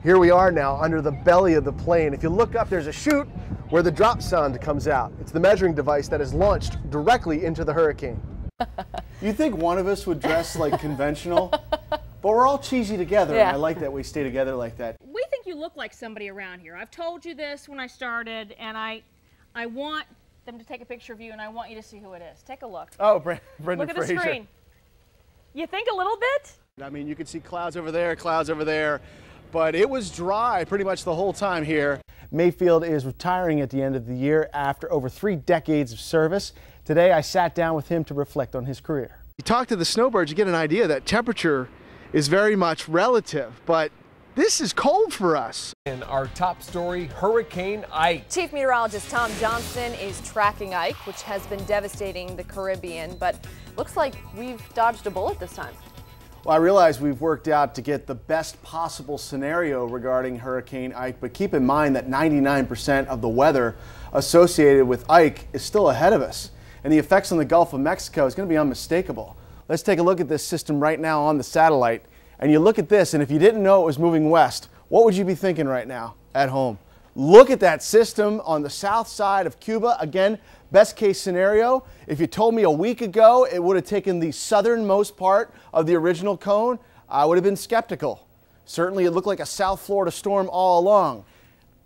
Here we are now under the belly of the plane. If you look up, there's a chute where the drop sound comes out. It's the measuring device that is launched directly into the hurricane. You think one of us would dress like conventional, but we're all cheesy together, and I like that we stay together like that. We think you look like somebody around here. I've told you this when I started, and I want them to take a picture of you, and I want you to see who it is. Take a look. Oh, Brendan Look at Fraser. the screen. You think a little bit? I mean, you can see clouds over there, but it was dry pretty much the whole time here. Mayfield is retiring at the end of the year after over 3 decades of service. Today, I sat down with him to reflect on his career. You talk to the snowbirds, you get an idea that temperature is very much relative, but this is cold for us. In our top story, Hurricane Ike. Chief Meteorologist Tom Johnston is tracking Ike, which has been devastating the Caribbean, but looks like we've dodged a bullet this time. Well, I realize we've worked out to get the best possible scenario regarding Hurricane Ike, but keep in mind that 99% of the weather associated with Ike is still ahead of us, and the effects on the Gulf of Mexico is going to be unmistakable. Let's take a look at this system right now on the satellite, and you look at this, and if you didn't know it was moving west, what would you be thinking right now at home? Look at that system on the south side of Cuba. Again, best case scenario, if you told me a week ago it would have taken the southernmost part of the original cone, I would have been skeptical. Certainly it looked like a South Florida storm all along.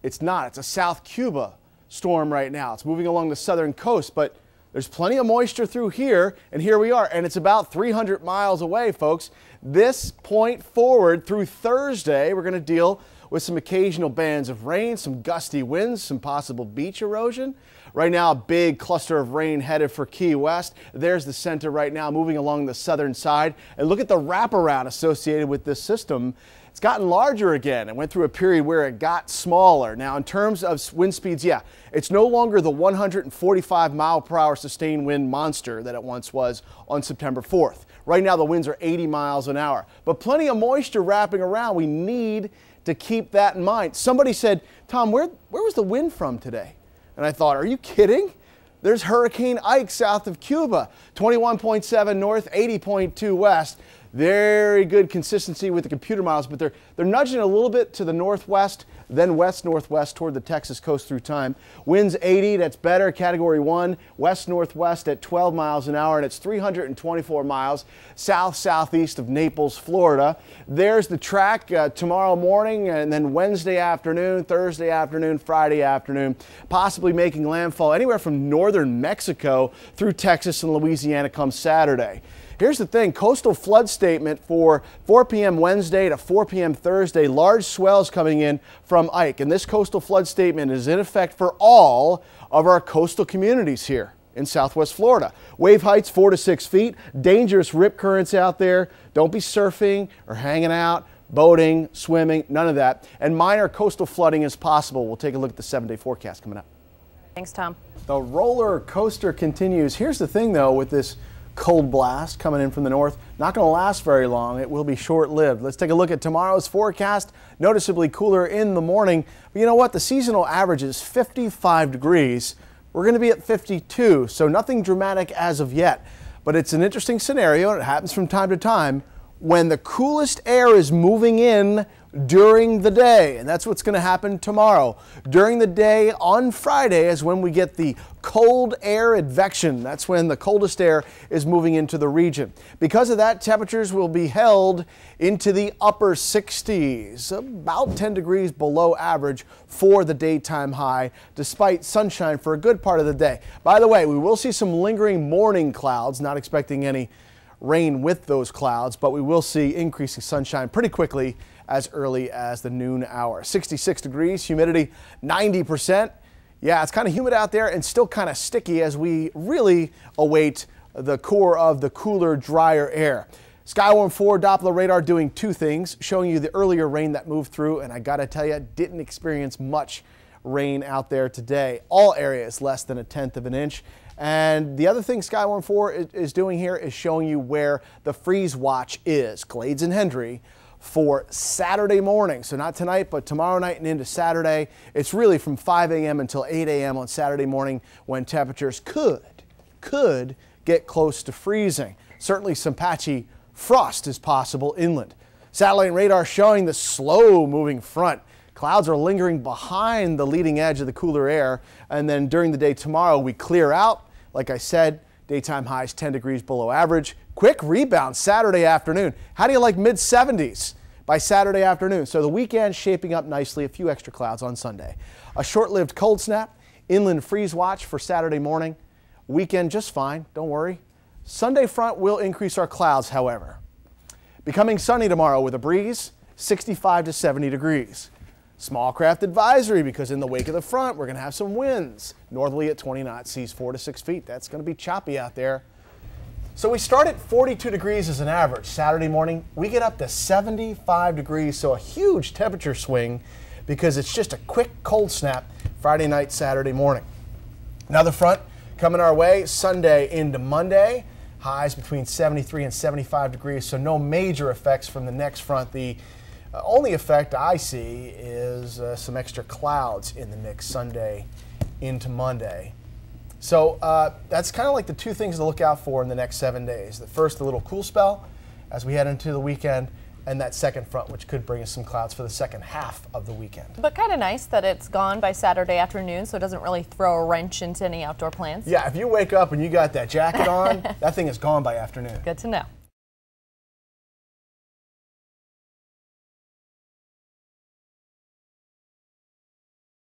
It's not. It's a South Cuba storm right now. It's moving along the southern coast, but there's plenty of moisture through here, and here we are, and it's about 300 miles away, folks. This point forward through Thursday, we're going to deal with some occasional bands of rain, some gusty winds, some possible beach erosion. Right now, a big cluster of rain headed for Key West. There's the center right now, moving along the southern side. And look at the wraparound associated with this system. It's gotten larger again. It went through a period where it got smaller. Now, in terms of wind speeds, yeah, it's no longer the 145 mile per hour sustained wind monster that it once was on September 4th. Right now, the winds are 80 miles an hour, but plenty of moisture wrapping around. We need to keep that in mind. Somebody said, Tom, where was the wind from today? And I thought, are you kidding? There's Hurricane Ike south of Cuba, 21.7 north, 80.2 west. Very good consistency with the computer models, but they're nudging a little bit to the northwest, then west-northwest toward the Texas coast through time. Winds 80, that's better, category 1. West-northwest at 12 miles an hour, and it's 324 miles south-southeast of Naples, Florida. There's the track tomorrow morning, and then Wednesday afternoon, Thursday afternoon, Friday afternoon, possibly making landfall anywhere from northern Mexico through Texas and Louisiana come Saturday. Here's the thing, coastal flood statement for 4 p.m. Wednesday to 4 p.m. Thursday, large swells coming in from Ike. And this coastal flood statement is in effect for all of our coastal communities here in Southwest Florida. Wave heights 4 to 6 feet, dangerous rip currents out there. Don't be surfing or hanging out, boating, swimming, none of that. And minor coastal flooding is possible. We'll take a look at the 7-day forecast coming up. Thanks, Tom. The roller coaster continues. Here's the thing, though, with this cold blast coming in from the north, not going to last very long. It will be short-lived. Let's take a look at tomorrow's forecast. Noticeably cooler in the morning. But you know what? The seasonal average is 55 degrees. We're going to be at 52, so nothing dramatic as of yet. But it's an interesting scenario, and it happens from time to time, when the coolest air is moving in during the day, and that's what's going to happen tomorrow. During the day on Friday is when we get the cold air advection. That's when the coldest air is moving into the region. Because of that, temperatures will be held into the upper 60s, about 10 degrees below average for the daytime high, despite sunshine for a good part of the day. By the way, we will see some lingering morning clouds, not expecting any rain with those clouds, but we will see increasing sunshine pretty quickly as early as the noon hour. 66 degrees, humidity 90%. Yeah, it's kind of humid out there and still kind of sticky as we really await the core of the cooler, drier air. Skywarn 4 Doppler radar doing 2 things, showing you the earlier rain that moved through, and I gotta tell you, didn't experience much rain out there today. All areas less than 1/10 of an inch. And the other thing Skywarn 4 is doing here is showing you where the freeze watch is, Glades and Hendry, for Saturday morning. So not tonight, but tomorrow night and into Saturday. It's really from 5 a.m. until 8 a.m. on Saturday morning when temperatures could get close to freezing. Certainly some patchy frost is possible inland. Satellite radar showing the slow moving front. Clouds are lingering behind the leading edge of the cooler air, and then during the day tomorrow we clear out. Like I said, daytime highs 10 degrees below average. Quick rebound Saturday afternoon. How do you like mid-70s by Saturday afternoon? So the weekend shaping up nicely, a few extra clouds on Sunday. A short-lived cold snap, inland freeze watch for Saturday morning. Weekend just fine, don't worry. Sunday front will increase our clouds, however. Becoming sunny tomorrow with a breeze, 65 to 70 degrees. Small craft advisory because in the wake of the front, we're going to have some winds. Northerly at 20 knots, seas 4 to 6 feet. That's going to be choppy out there. So we start at 42 degrees as an average. Saturday morning, we get up to 75 degrees, so a huge temperature swing because it's just a quick cold snap Friday night, Saturday morning. Another front coming our way Sunday into Monday. Highs between 73 and 75 degrees, so no major effects from the next front. The only effect I see is some extra clouds in the mix Sunday into Monday. So that's kind of like the two things to look out for in the next 7 days. The first, a little cool spell as we head into the weekend, and that second front, which could bring us some clouds for the second half of the weekend. But kind of nice that it's gone by Saturday afternoon, so it doesn't really throw a wrench into any outdoor plans. Yeah, if you wake up and you got that jacket on, that thing is gone by afternoon. Good to know.